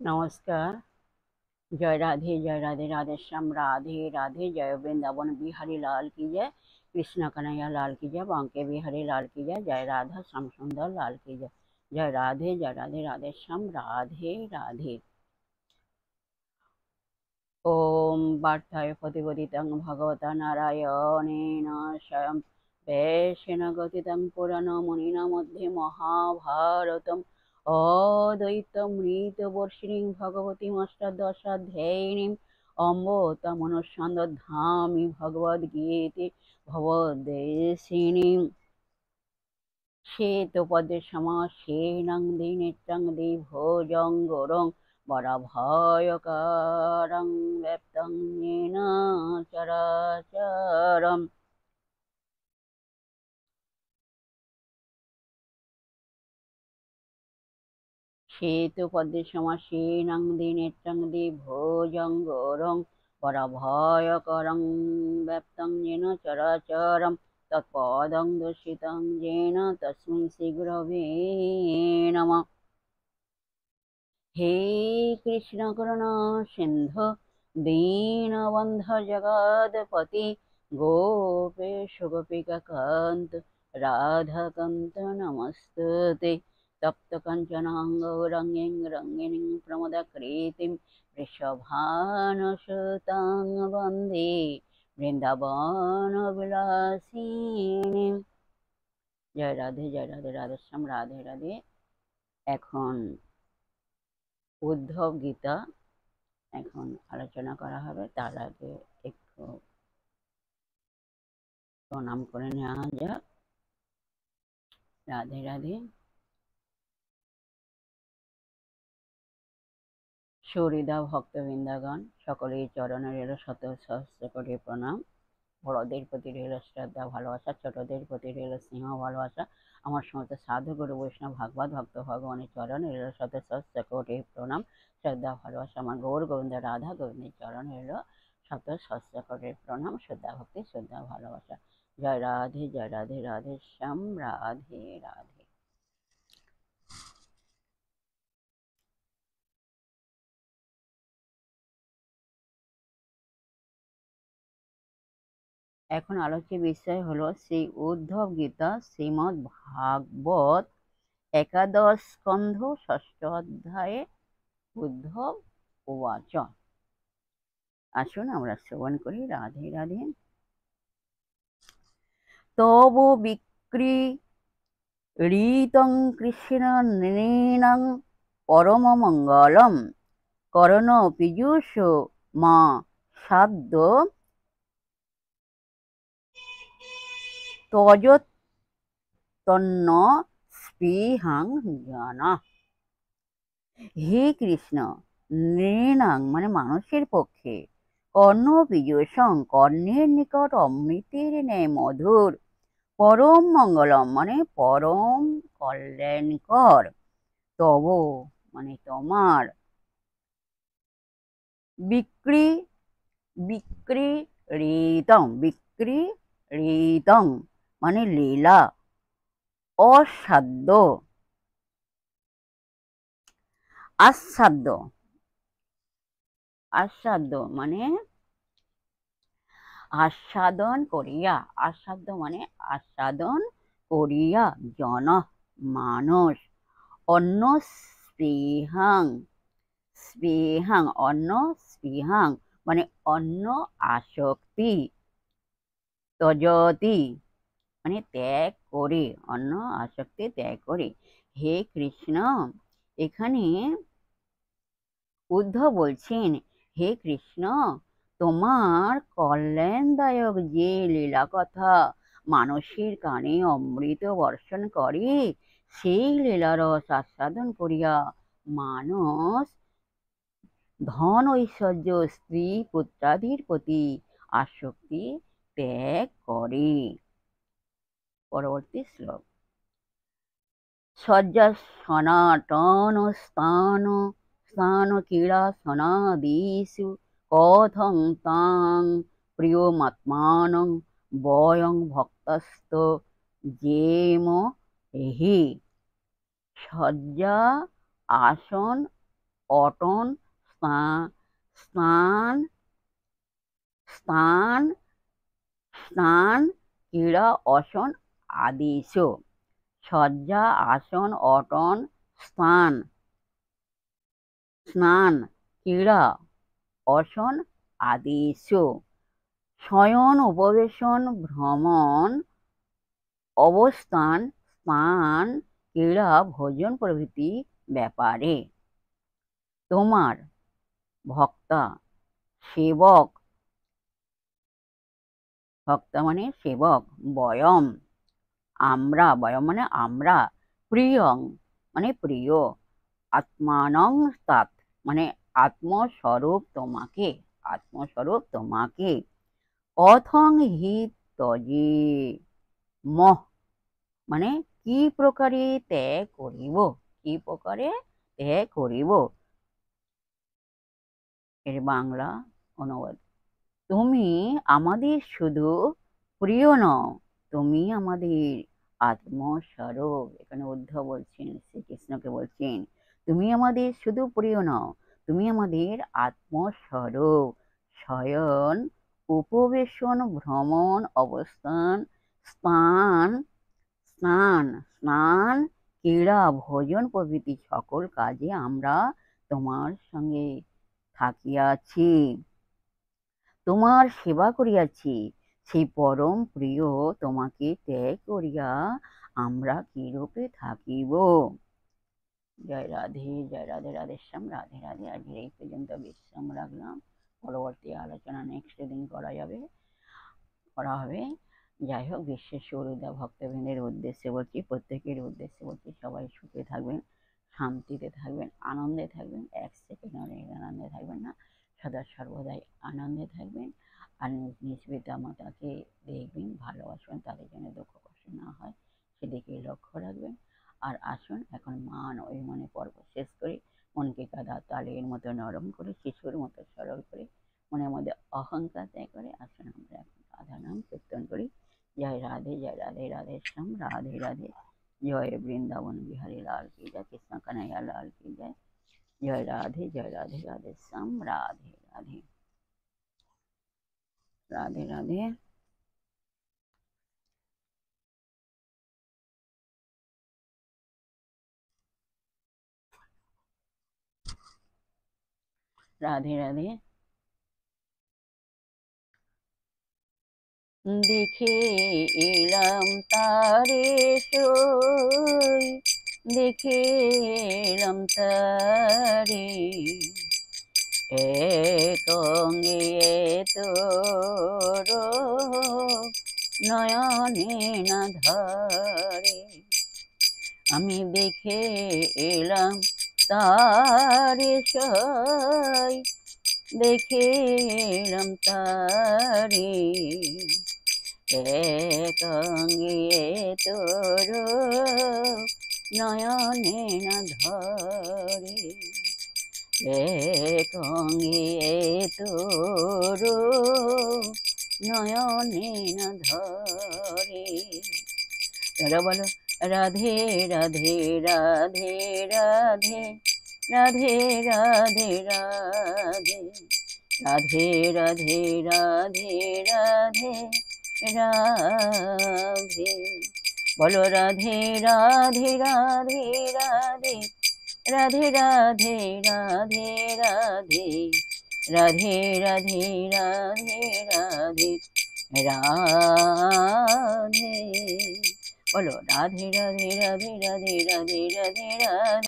नमस्कार। जय राधे जय राधे, राधे श्याम राधे राधे। जय वृंदावन बिहारी लाल की जय, कृष्ण कन्हैया लाल की जय, बांके बिहारी लाल की जय, जय राधा श्याम सुंदर लाल की जय। जय राधे जय राधे, राधे श्याम राधे राधे। ओम वार्ताय प्रतिपदितं भगवता नारायणेन स्वयं वेशेन गतितं पुराणमुनिना मध्ये महाभारतम् अद्वैतमृतवर्षिणीं भगवतीमष्टादशाध्यायिनीम् अम्ब तमनुसन्धामि भगवद्गीते भवद्देशिनीम् श्वेतपद्मसमासेनं द्विनेत्रं द्विभुजं वरभयकारं व्याप्तं येन चराचरम्। श्वेतपद्मसमासेनं द्विनेत्रं द्विभुजं वरभयकारं व्याप्तं येन चराचरम्। तत्पदं दर्शितं येन तस्मै श्रीगुरवे नमः। हे कृष्ण करुणा सिंधु दीनबन्धु जगत्पति गोपेश गोपिकान्त राधाकान्त नमस्तुते। तप्त कंचनां गौरङ्गीं रङ्गिणीं प्रमदाकृतिं वृषभानुसुतां वन्दे বৃন্দাবন বিলাসিনী। জয় রাধে জয় রাধে, রাধে শ্যাম রাধে রাধে। এখন উদ্ধব গীতা এখন আলোচনা করা হবে। তার আগে একটু প্রণাম করে নেওয়া যাক। রাধে রাধে। সুহৃদা ভক্তবৃন্দাগণ, সকলেই চরণের এলো শত সহস্র কোটি প্রণাম। বড়দের প্রতি রইল শ্রদ্ধা ভালোবাসা, ছোটদের প্রতি রইল স্নেহ ভালোবাসা। আমার সমস্ত সাধু গুরু বৈষ্ণব ভাগবত ভক্ত ভগবানের চরণে রইল শত সহস্র কোটি প্রণাম, শ্রদ্ধা ভালোবাসা। আমার গৌর গোবিন্দ রাধা গোবিন্দের চরণে রইল শত সহস্র কোটি প্রণাম, শ্রদ্ধা ভক্তি, শ্রদ্ধা ভালোবাসা। জয় রাধে জয় রাধে, রাধে শ্যাম রাধে রাধে। এখন আলোচ্য বিষয় হলো শ্রী উদ্ধব গীতা শ্রীমদ্ ভাগবত একাদশ স্কন্ধ ষষ্ঠ অধ্যায়ে উদ্ধব উবাচ। আসুন আমরা শ্রবণ করি। রাধে রাধে। তব বিক্রীড়িতং কৃষ্ণ নৃণাং পরম মঙ্গলম করণ পীযূষ মা সাদ্য তজতন্ন স্পৃহাং জানা। হে কৃষ্ণ, নৃণাং মানে মানুষের পক্ষে, কর্ণ পীযূষং কর্ণের নিকট অমৃতের ন্যায় মধুর, পরম মঙ্গলম মানে পরম কল্যাণকর, তব মানে তোমার, বিক্রীড়িতং মানে লীলা, অসাধ্য আস্বাদ্য মানে আস্বাদন করিয়া, আস্বাদ্য মানে আস্বাদন করিয়া জন মানুষ, অন্য স্পৃহাং অন্য স্পৃহাং মানে অন্য আসক্তি, তজতি মানে ত্যাগ করে, অন্য আসক্তি ত্যাগ করে। হে কৃষ্ণ, এখানে উদ্ধব বলছেন, হে কৃষ্ণ, তোমার কল্যাণদায়ক যে লীলা কথা মানুষের কানে অমৃত বর্ষণ করে, সেই লীলারস আস্বাদন করিয়া মানুষ ধন ঐশ্বর্য স্ত্রী পুত্রাদির প্রতি আসক্তি ত্যাগ করে। পরবর্তী শ্লোক। শয্যা সনাতন স্থান ক্রীড়া সনাদিষু কথং তাং প্রিয়মাত্মানং বয়ং ভক্তস্ত জেম। হি শয্যা আসন অটন, স্নান, স্থান, স্নান, ক্রীড়া, আসন, আদিশ। শয্যা, আসন, অটন, স্থান, স্নান, ক্রীড়া, আসন, আদিশ। শয়ন, উপবেশন, ভ্রমণ, অবস্থান, স্নান, ক্রীড়া, ভোজন প্রভৃতি ব্যাপারে। তোমার, ভক্তা, সেবক, ভক্তা মানে সেবক, বয়ম, আমরা, বয়ম মানে আমরা, প্রিয়ং মানে প্রিয়, আত্মানং তাৎ মানে আত্মস্বরূপ তোমাকে, আত্মস্বরূপ তোমাকে। কথং হি তজে মহ মানে কি প্রকারে ত্যাগ করিব, কি প্রকারে ত্যাগ করিব। এর বাংলা অনুবাদ, তুমি আমাদের শুধু প্রিয় নও, তুমি আমাদের আত্মস্বরূপ। এখানে উদ্ধব বলছেন, শ্রীকৃষ্ণকে বলছেন, তুমি আমাদের শুধু প্রিয় নও, তুমি আমাদের আত্মস্বরূপ। শয়ন, উপবেশন, ভ্রমণ, অবস্থান, স্থান, স্নান, স্নান, ক্রীড়া, ভোজন প্রভৃতি সকল কাজে আমরা তোমার সঙ্গে থাকিয়াছি, তোমার সেবা করিয়াছি। সেই পরম প্রিয় তোমাকে ত্যাগ করিয়া আমরা কিরূপে থাকিব। জয় রাধে, জয় রাধে, রাধেশ্যাম, রাধে রাধে। আজকে এই পর্যন্ত বিশ্রাম রাখলাম, পরবর্তী আলোচনা নেক্সট দিন করা হবে। যাই হোক, বিশ্বের সৌহৃদয় ভক্তবৃন্দের উদ্দেশ্যে বলছি, প্রত্যেকের উদ্দেশ্যে বলছি, সবাই সুখে থাকবেন, শান্তিতে থাকবেন, আনন্দে থাকবেন, এক সেকেন্ড আনন্দে থাকবেন না, সদা সর্বদাই আনন্দে থাকবেন। আর নিজ পিতা মাতাকে দেখবেন, ভালোবাসবেন, তাদের জন্য দুঃখ কষ্ট না হয় সেদিকে লক্ষ্য রাখবেন। আর আসুন এখন মান অভিমানে পর্ব শেষ করি, মনকে কাদা তালের মতো নরম করে, শিশুর মতো সরল করে, মনের মধ্যে অহংকার ত্যাগ করে আসুন আমরা এখন রাধা নাম কীর্তন করি। জয় রাধে, জয় রাধে, রাধেশ্যাম, রাধে রাধে। জয় বৃন্দাবন বিহারী লাল কি জয়, কৃষ্ণ কানাইয়া লাল কি জয়। জয় রাধে, জয় রাধে, রাধেশ্যাম, রাধে রাধে, রাধে রাধে। রাধে রাধে। দেখে এলাম তারে সই, দেখে এলাম তারে, এক অঙ্গে তোর নয়নে না ধরে। আমি দেখে এলাম তারে সই, দেখে এলাম তারে, এক অঙ্গে তোর নয়নে না ধরে, এক অঙ্গে তোর নয়নে না ধরে। তোরা বলো, রাধে রাধে, রাধে রাধে, রাধে রাধে, রাধে রাধে, রাধে রাধে, রাধে রাধে। বলো রাধে রাধে, রাধে রাধে, রাধে রাধে, রাধে রাধে, রাধে রাধে, রাধে রাধে, রাধে। বলো রাধে রাধে, রাধে রাধে, রাধে রাধে, রাধে।